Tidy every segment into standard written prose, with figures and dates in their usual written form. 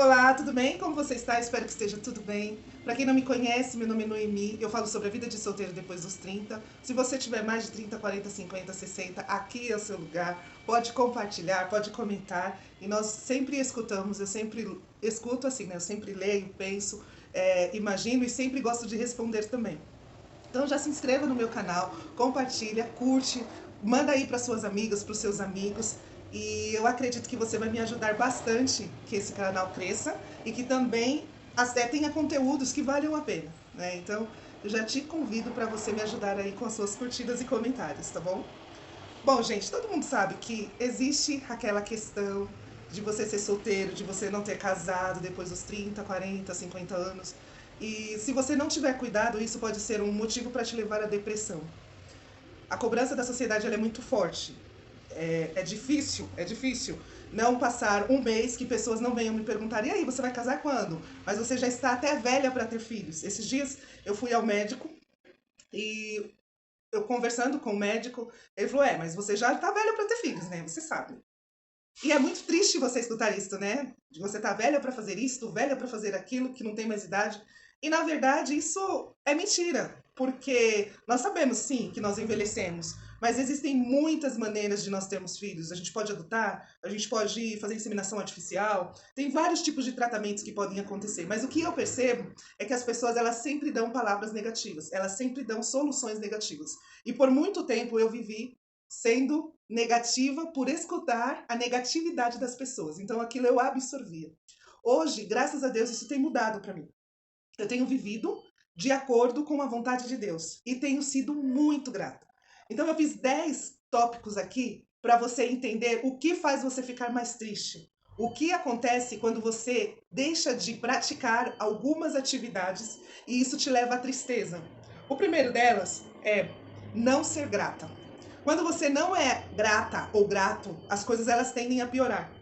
Olá, tudo bem? Como você está? Espero que esteja tudo bem. Para quem não me conhece, meu nome é Noemi, eu falo sobre a vida de solteiro depois dos 30. Se você tiver mais de 30, 40, 50, 60, aqui é o seu lugar. Pode compartilhar, pode comentar. E nós sempre escutamos, eu sempre escuto assim, né? Eu sempre leio, penso, imagino e sempre gosto de responder também. Então já se inscreva no meu canal, compartilha, curte, manda aí para suas amigas, para os seus amigos. E eu acredito que você vai me ajudar bastante que esse canal cresça e que também tenha conteúdos que valham a pena, né? Então eu já te convido para você me ajudar aí com as suas curtidas e comentários, tá bom? Bom, gente, todo mundo sabe que existe aquela questão de você ser solteiro, de você não ter casado depois dos 30, 40, 50 anos. E se você não tiver cuidado, isso pode ser um motivo para te levar à depressão. A cobrança da sociedade ela é muito forte. É difícil não passar um mês que pessoas não venham me perguntar: e aí, você vai casar quando? Mas você já está até velha para ter filhos. Esses dias eu fui ao médico e eu conversando com o médico, ele falou: mas você já tá velha para ter filhos, né? Você sabe. E é muito triste você escutar isso, né? De você tá velha para fazer isto, velha para fazer aquilo, que não tem mais idade. E na verdade isso é mentira, porque nós sabemos sim que nós envelhecemos, mas existem muitas maneiras de nós termos filhos. A gente pode adotar, a gente pode fazer inseminação artificial, tem vários tipos de tratamentos que podem acontecer. Mas o que eu percebo é que as pessoas elas sempre dão palavras negativas, elas sempre dão soluções negativas. E por muito tempo eu vivi sendo negativa por escutar a negatividade das pessoas. Então aquilo eu absorvia. Hoje, graças a Deus, isso tem mudado para mim. Eu tenho vivido de acordo com a vontade de Deus e tenho sido muito grata. Então eu fiz 10 tópicos aqui para você entender o que faz você ficar mais triste. O que acontece quando você deixa de praticar algumas atividades e isso te leva à tristeza. O primeiro delas é não ser grata. Quando você não é grata ou grato, as coisas elas tendem a piorar.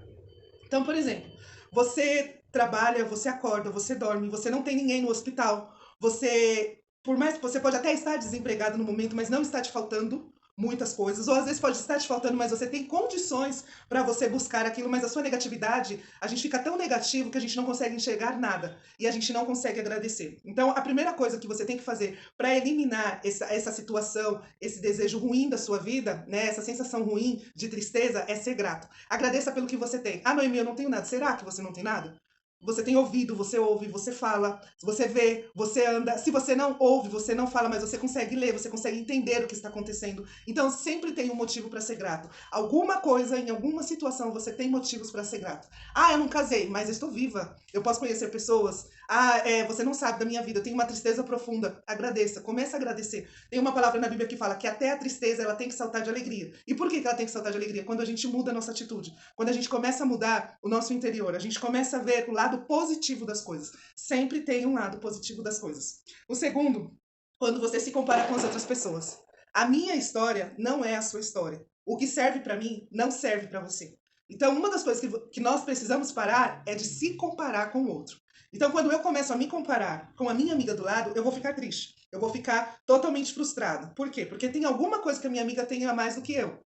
Então, por exemplo, você trabalha, você acorda, você dorme, você não tem ninguém no hospital, você, por mais que você pode até estar desempregado no momento, mas não está te faltando muitas coisas, ou às vezes pode estar te faltando, mas você tem condições para você buscar aquilo, mas a sua negatividade, a gente fica tão negativo que a gente não consegue enxergar nada e a gente não consegue agradecer. Então, a primeira coisa que você tem que fazer para eliminar essa situação, esse desejo ruim da sua vida, né, essa sensação ruim de tristeza, é ser grato. Agradeça pelo que você tem. Ah, Noemi, eu não tenho nada. Será que você não tem nada? Você tem ouvido, você ouve, você fala, você vê, você anda. Se você não ouve, você não fala, mas você consegue ler, você consegue entender o que está acontecendo. Então sempre tem um motivo para ser grato. Alguma coisa, em alguma situação, você tem motivos para ser grato. Ah, eu não casei, mas eu estou viva. Eu posso conhecer pessoas. Ah, você não sabe da minha vida, eu tenho uma tristeza profunda. Agradeça, comece a agradecer. Tem uma palavra na Bíblia que fala que até a tristeza ela tem que saltar de alegria. E por que ela tem que saltar de alegria? Quando a gente muda a nossa atitude, quando a gente começa a mudar o nosso interior, a gente começa a ver o lado positivo das coisas. Sempre tem um lado positivo das coisas. O segundo, quando você se compara com as outras pessoas. A minha história não é a sua história. O que serve para mim não serve para você. Então, uma das coisas que nós precisamos parar é de se comparar com o outro. Então, quando eu começo a me comparar com a minha amiga do lado, eu vou ficar triste. Eu vou ficar totalmente frustrada. Por quê? Porque tem alguma coisa que a minha amiga tenha a mais do que eu.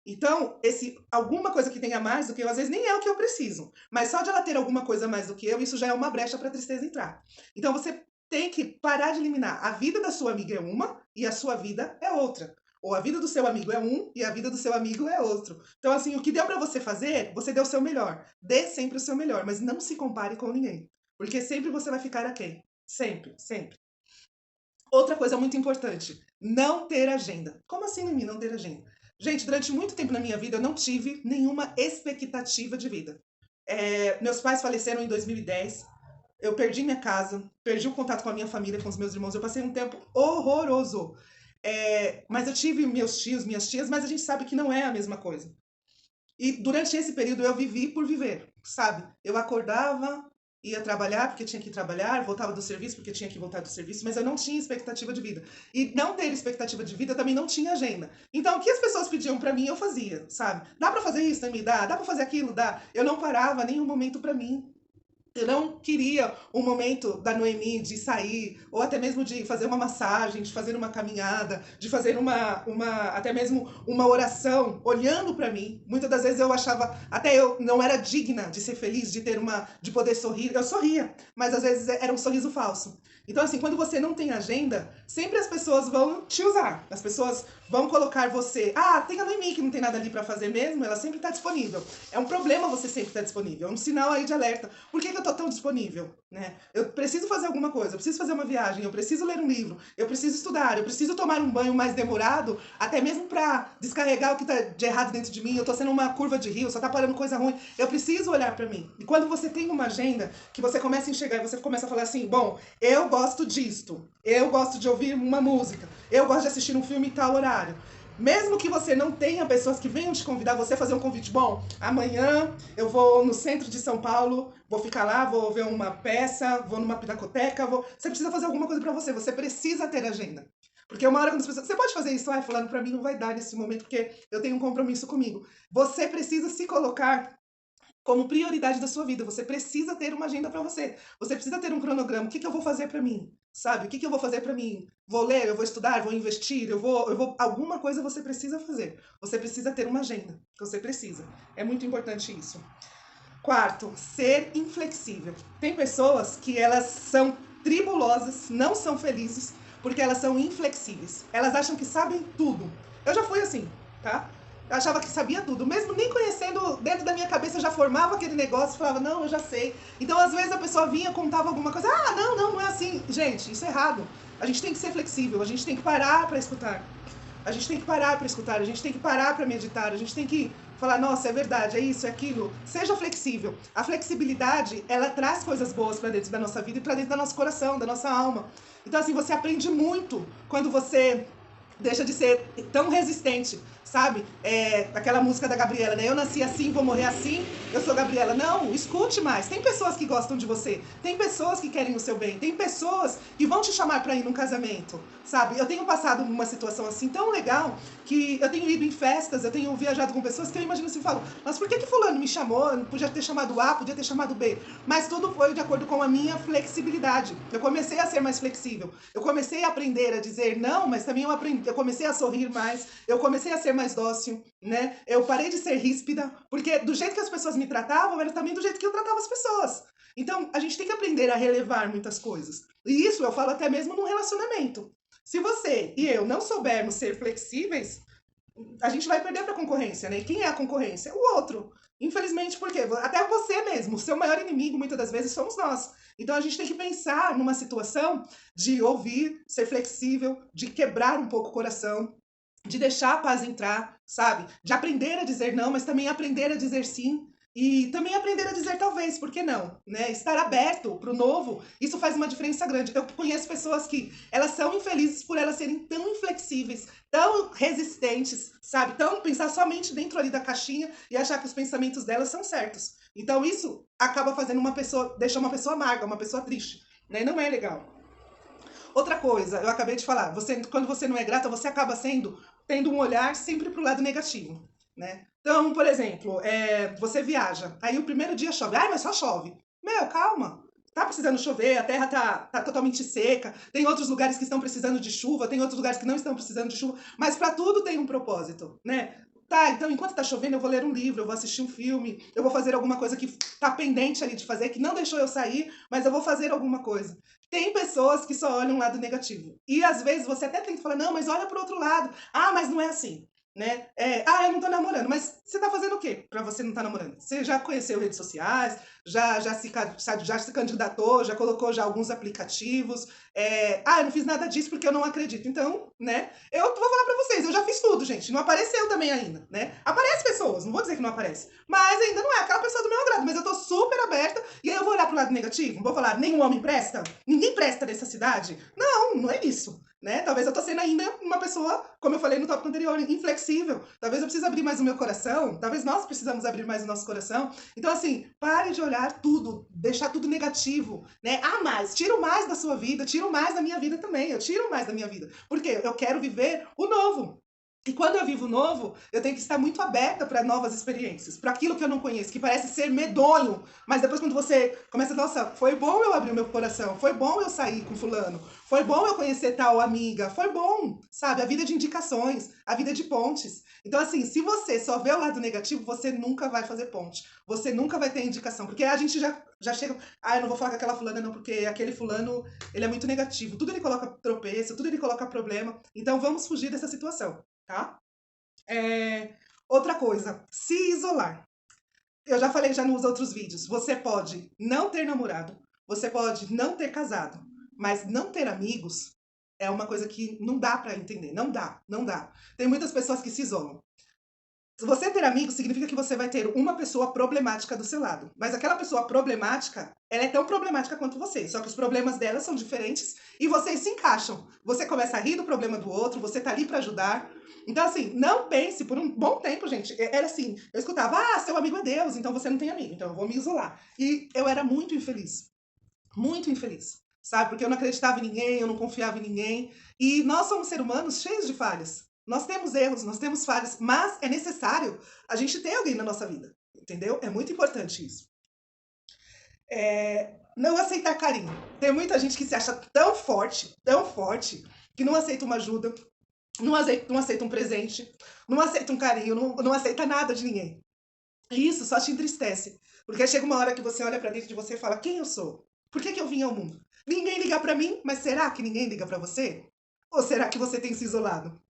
Então, esse alguma coisa que tenha mais do que eu, às vezes nem é o que eu preciso. Mas só de ela ter alguma coisa a mais do que eu, isso já é uma brecha para a tristeza entrar. Então, você tem que parar de eliminar. A vida da sua amiga é uma e a sua vida é outra. Ou a vida do seu amigo é um e a vida do seu amigo é outro. Então, assim, o que deu para você fazer, você deu o seu melhor. Dê sempre o seu melhor, mas não se compare com ninguém. Porque sempre você vai ficar aquém. Sempre, sempre. Outra coisa muito importante, não ter agenda. Como assim, Mimi, não ter agenda? Gente, durante muito tempo na minha vida eu não tive nenhuma expectativa de vida. Meus pais faleceram em 2010, eu perdi minha casa, perdi o contato com a minha família, com os meus irmãos, eu passei um tempo horroroso. Mas eu tive meus tios, minhas tias, mas a gente sabe que não é a mesma coisa. E durante esse período eu vivi por viver, sabe? Eu acordava, ia trabalhar porque tinha que trabalhar, voltava do serviço porque tinha que voltar do serviço, mas eu não tinha expectativa de vida. E não ter expectativa de vida também não tinha agenda. Então, o que as pessoas pediam pra mim, eu fazia, sabe? Dá pra fazer isso, me dá? Dá pra fazer aquilo? Dá. Eu não parava nenhum momento pra mim. Eu não queria um momento da Noemi de sair, ou até mesmo de fazer uma massagem, de fazer uma caminhada, de fazer até mesmo uma oração, olhando para mim. Muitas das vezes eu achava, até eu não era digna de ser feliz, de poder sorrir. Eu sorria, mas às vezes era um sorriso falso. Então, assim, quando você não tem agenda, sempre as pessoas vão te usar. As pessoas vão colocar você. Ah, tem a Noemi que não tem nada ali para fazer mesmo, ela sempre está disponível. É um problema você sempre estar disponível, é um sinal aí de alerta. Por que eu tô tão disponível? Né? Eu preciso fazer alguma coisa, eu preciso fazer uma viagem, eu preciso ler um livro, eu preciso estudar, eu preciso tomar um banho mais demorado, até mesmo para descarregar o que tá de errado dentro de mim. Eu tô sendo uma curva de rio, só tá parando coisa ruim. Eu preciso olhar para mim. E quando você tem uma agenda, que você começa a enxergar e você começa a falar assim: bom, eu gosto disto, eu gosto de ouvir uma música, eu gosto de assistir um filme em tal horário. Mesmo que você não tenha pessoas que venham te convidar, você fazer um convite bom. Amanhã eu vou no centro de São Paulo, vou ficar lá, vou ver uma peça, vou numa pinacoteca, você precisa fazer alguma coisa para você. Você precisa ter agenda. Porque uma hora quando as pessoas, você pode fazer isso, falando para mim não vai dar nesse momento porque eu tenho um compromisso comigo. Você precisa se colocar como prioridade da sua vida. Você precisa ter uma agenda para você. Você precisa ter um cronograma. O que eu vou fazer para mim? Sabe? O que eu vou fazer para mim? Vou ler, eu vou estudar, vou investir, alguma coisa você precisa fazer. Você precisa ter uma agenda. Você precisa. É muito importante isso. Quarto, ser inflexível. Tem pessoas que elas são tribulosas, não são felizes, porque elas são inflexíveis. Elas acham que sabem tudo. Eu já fui assim, tá? Eu achava que sabia tudo, mesmo nem conhecendo, dentro da minha cabeça eu já formava aquele negócio, falava, não, eu já sei. Então, às vezes, a pessoa vinha, contava alguma coisa, ah, não é assim. Gente, isso é errado. A gente tem que ser flexível, a gente tem que parar para escutar. A gente tem que parar para escutar, a gente tem que parar para meditar, a gente tem que falar, nossa, é verdade, é isso, é aquilo. Seja flexível. A flexibilidade, ela traz coisas boas para dentro da nossa vida e para dentro do nosso coração, da nossa alma. Então, assim, você aprende muito quando você deixa de ser tão resistente, sabe? Aquela música da Gabriela, né? Eu nasci assim, vou morrer assim, eu sou Gabriela. Não, escute mais. Tem pessoas que gostam de você, tem pessoas que querem o seu bem, tem pessoas que vão te chamar para ir num casamento, sabe? Eu tenho passado uma situação assim tão legal que eu tenho ido em festas, eu tenho viajado com pessoas que eu imagino assim, falo, mas por que fulano me chamou? Podia ter chamado A, podia ter chamado B. Mas tudo foi de acordo com a minha flexibilidade. Eu comecei a ser mais flexível. Eu comecei a aprender a dizer não, mas também eu comecei a sorrir mais, eu comecei a ser mais dócil, né? Eu parei de ser ríspida, porque do jeito que as pessoas me tratavam, era também do jeito que eu tratava as pessoas. Então, a gente tem que aprender a relevar muitas coisas. E isso eu falo até mesmo num relacionamento. Se você e eu não soubermos ser flexíveis, a gente vai perder para a concorrência, né? E quem é a concorrência? O outro. Infelizmente, porque até você mesmo, o seu maior inimigo, muitas das vezes, somos nós. Então a gente tem que pensar numa situação de ouvir, ser flexível, de quebrar um pouco o coração, de deixar a paz entrar, sabe? De aprender a dizer não, mas também aprender a dizer sim. E também aprender a dizer talvez, por que não? Né? Estar aberto para o novo, isso faz uma diferença grande. Eu conheço pessoas que elas são infelizes por elas serem tão inflexíveis, tão resistentes, sabe? Tão pensar somente dentro ali da caixinha e achar que os pensamentos delas são certos. Então isso acaba fazendo uma pessoa, deixa uma pessoa amarga, uma pessoa triste, né? Não é legal. Outra coisa, eu acabei de falar, quando você não é grata, você acaba tendo um olhar sempre para o lado negativo, né? Então, por exemplo, você viaja, aí o primeiro dia chove, mas só chove. Meu, calma, tá precisando chover, a terra tá totalmente seca, tem outros lugares que estão precisando de chuva, tem outros lugares que não estão precisando de chuva, mas para tudo tem um propósito, né? Tá, então enquanto tá chovendo eu vou ler um livro, eu vou assistir um filme, eu vou fazer alguma coisa que tá pendente ali de fazer, que não deixou eu sair, mas eu vou fazer alguma coisa. Tem pessoas que só olham o lado negativo. E às vezes você até tenta falar, não, mas olha pro outro lado. Ah, mas não é assim. Né? Eu não tô namorando, mas você tá fazendo o quê pra você não tá namorando? Você já conheceu redes sociais, já se candidatou, já colocou já alguns aplicativos. Eu não fiz nada disso porque eu não acredito. Então, né? Eu vou falar pra vocês, eu já fiz tudo, gente. Não apareceu também ainda, né? Aparece pessoas, não vou dizer que não aparece. Mas ainda não é aquela pessoa do meu agrado. Mas eu tô super aberta e aí eu vou olhar pro lado negativo. Não vou falar, nenhum homem presta? Ninguém presta nessa cidade? Não, não é isso. Né? Talvez eu tô sendo ainda uma pessoa, como eu falei no tópico anterior, inflexível. Talvez eu precise abrir mais o meu coração. Talvez nós precisamos abrir mais o nosso coração. Então, assim, pare de olhar tudo, deixar tudo negativo, né? Mais, tira o mais da sua vida, tira o mais da minha vida também. Eu tiro mais da minha vida. Porque eu quero viver o novo. E quando eu vivo novo, eu tenho que estar muito aberta para novas experiências, para aquilo que eu não conheço, que parece ser medonho. Mas depois, quando você começa, nossa, foi bom eu abrir meu coração, foi bom eu sair com fulano, foi bom eu conhecer tal amiga, foi bom, sabe? A vida é de indicações, a vida é de pontes. Então, assim, se você só vê o lado negativo, você nunca vai fazer ponte, você nunca vai ter indicação, porque a gente já chega, ah, eu não vou falar com aquela fulana não, porque aquele fulano, ele é muito negativo, tudo ele coloca tropeço, tudo ele coloca problema, então vamos fugir dessa situação. Tá? Outra coisa, se isolar. Eu já falei já nos outros vídeos. Você pode não ter namorado, você pode não ter casado, mas não ter amigos é uma coisa que não dá pra entender. Não dá, não dá. Tem muitas pessoas que se isolam. Se você ter amigos, significa que você vai ter uma pessoa problemática do seu lado. Mas aquela pessoa problemática, ela é tão problemática quanto você. Só que os problemas dela são diferentes e vocês se encaixam. Você começa a rir do problema do outro, você tá ali pra ajudar. Então, assim, não pense por um bom tempo, gente. Era assim, eu escutava, ah, seu amigo é Deus, então você não tem amigo, então eu vou me isolar. E eu era muito infeliz. Muito infeliz. Sabe? Porque eu não acreditava em ninguém, eu não confiava em ninguém. E nós somos seres humanos cheios de falhas. Nós temos erros, nós temos falhas, mas é necessário a gente ter alguém na nossa vida. Entendeu? É muito importante isso. Não aceitar carinho. Tem muita gente que se acha tão forte, que não aceita uma ajuda, não aceita um presente, não aceita um carinho, não aceita nada de ninguém. E isso só te entristece. Porque chega uma hora que você olha pra dentro de você e fala: quem eu sou? Por que eu vim ao mundo? Ninguém liga pra mim, mas será que ninguém liga pra você? Ou será que você tem se isolado?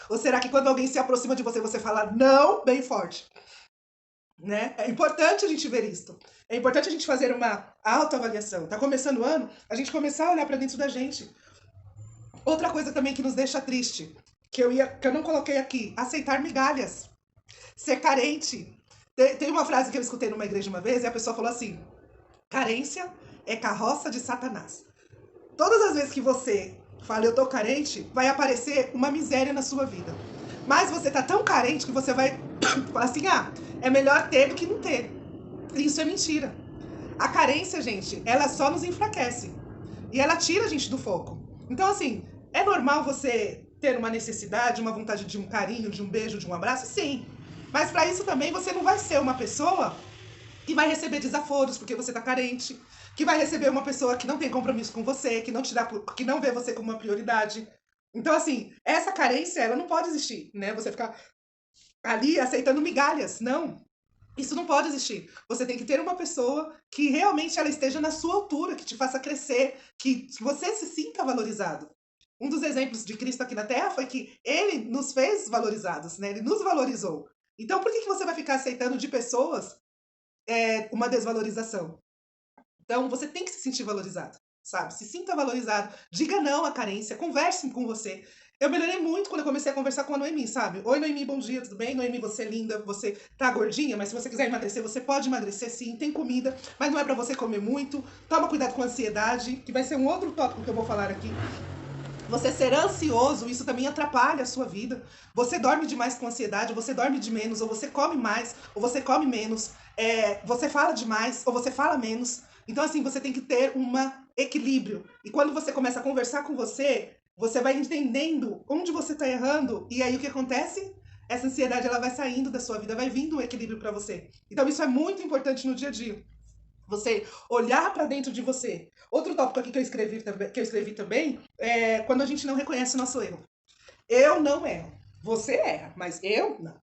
Ou será que quando alguém se aproxima de você, você fala não bem forte? Né? É importante a gente ver isso. É importante a gente fazer uma autoavaliação. Tá começando o ano, a gente começar a olhar pra dentro da gente. Outra coisa também que nos deixa triste, que eu não coloquei aqui, aceitar migalhas. Ser carente. Tem uma frase que eu escutei numa igreja uma vez e a pessoa falou assim: carência é carroça de Satanás. Todas as vezes que você fala eu tô carente, vai aparecer uma miséria na sua vida. Mas você tá tão carente que você vai falar assim: ah, é melhor ter do que não ter. Isso é mentira. A carência, gente, ela só nos enfraquece. E ela tira a gente do foco. Então, assim, é normal você ter uma necessidade, uma vontade de um carinho, de um beijo, de um abraço? Sim. Mas para isso também você não vai ser uma pessoa que vai receber desaforos porque você tá carente, que vai receber uma pessoa que não tem compromisso com você, que não te dá, que não vê você como uma prioridade. Então, assim, essa carência, ela não pode existir, né? Você ficar ali aceitando migalhas. Não. Isso não pode existir. Você tem que ter uma pessoa que realmente ela esteja na sua altura, que te faça crescer, que você se sinta valorizado. Um dos exemplos de Cristo aqui na Terra foi que ele nos fez valorizados, né? Ele nos valorizou. Então, por que você vai ficar aceitando de pessoas uma desvalorização? Então, você tem que se sentir valorizado, sabe? Se sinta valorizado. Diga não à carência, converse com você. Eu melhorei muito quando eu comecei a conversar com a Noemi, sabe? Oi, Noemi, bom dia, tudo bem? Noemi, você é linda, você tá gordinha, mas se você quiser emagrecer, você pode emagrecer sim, tem comida, mas não é pra você comer muito. Toma cuidado com a ansiedade, que vai ser um outro tópico que eu vou falar aqui. Você ser ansioso, isso também atrapalha a sua vida. Você dorme demais com ansiedade, ou você dorme de menos, ou você come mais, ou você come menos. Você fala demais, ou você fala menos. Então, assim, você tem que ter um equilíbrio. E quando você começa a conversar com você, você vai entendendo onde você está errando. E aí o que acontece? Essa ansiedade ela vai saindo da sua vida, vai vindo um equilíbrio para você. Então, isso é muito importante no dia a dia. Você olhar para dentro de você. Outro tópico aqui que eu escrevi também é quando a gente não reconhece o nosso erro. Eu não erro. Você erra, mas eu não.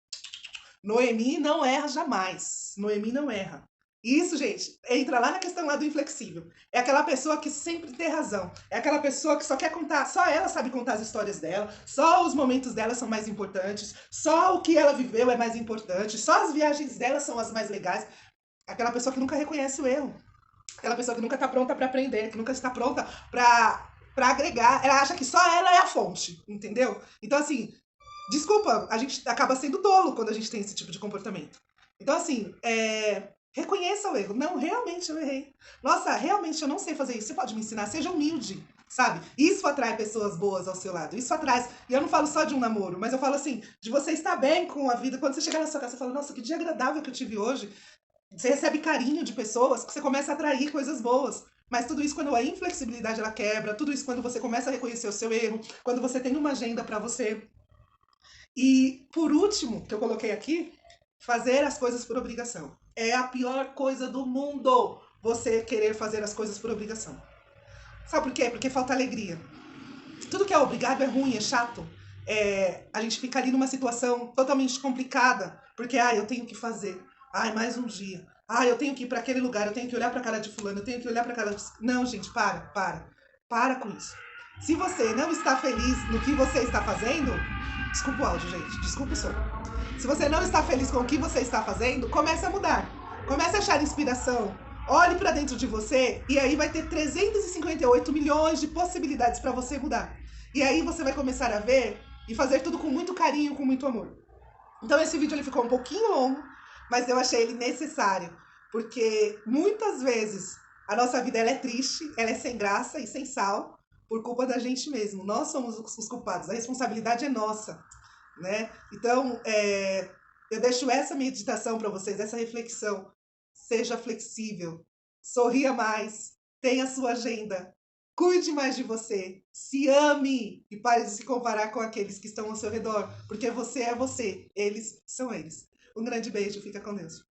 Noemi não erra jamais. Noemi não erra. Isso, gente, entra lá na questão lá do inflexível. É aquela pessoa que sempre tem razão. É aquela pessoa que só quer contar, só ela sabe contar as histórias dela, só os momentos dela são mais importantes, só o que ela viveu é mais importante, só as viagens dela são as mais legais. Aquela pessoa que nunca reconhece o erro. Aquela pessoa que nunca está pronta para aprender, que nunca está pronta para agregar. Ela acha que só ela é a fonte, entendeu? Então, assim, desculpa, a gente acaba sendo tolo quando a gente tem esse tipo de comportamento. Então, assim, reconheça o erro. Não, realmente eu errei. Nossa, realmente eu não sei fazer isso. Você pode me ensinar? Seja humilde, sabe? Isso atrai pessoas boas ao seu lado. Isso atrai. E eu não falo só de um namoro, mas eu falo assim, de você estar bem com a vida. Quando você chegar na sua casa, você fala, nossa, que dia agradável que eu tive hoje. Você recebe carinho de pessoas, que você começa a atrair coisas boas. Mas tudo isso quando a inflexibilidade ela quebra, tudo isso quando você começa a reconhecer o seu erro, quando você tem uma agenda para você. E, por último, que eu coloquei aqui, fazer as coisas por obrigação. É a pior coisa do mundo, você querer fazer as coisas por obrigação. Sabe por quê? Porque falta alegria. Tudo que é obrigado é ruim, é chato. A gente fica ali numa situação totalmente complicada, porque, eu tenho que fazer. Mais um dia. Eu tenho que ir para aquele lugar, eu tenho que olhar para a cara de fulano, eu tenho que olhar para a cara de... Não, gente, para. Para com isso. Se você não está feliz no que você está fazendo, desculpa o áudio, gente, desculpa o som. Se você não está feliz com o que você está fazendo, comece a mudar. Comece a achar inspiração. Olhe para dentro de você e aí vai ter 358 milhões de possibilidades para você mudar. E aí você vai começar a ver e fazer tudo com muito carinho, com muito amor. Então esse vídeo ele ficou um pouquinho longo, mas eu achei ele necessário, porque muitas vezes a nossa vida ela é triste, ela é sem graça e sem sal, por culpa da gente mesmo. Nós somos os culpados, a responsabilidade é nossa, né? Então, eu deixo essa meditação para vocês, essa reflexão. Seja flexível, sorria mais, tenha sua agenda, cuide mais de você, se ame e pare de se comparar com aqueles que estão ao seu redor, porque você é você, eles são eles. Um grande beijo, fica com Deus.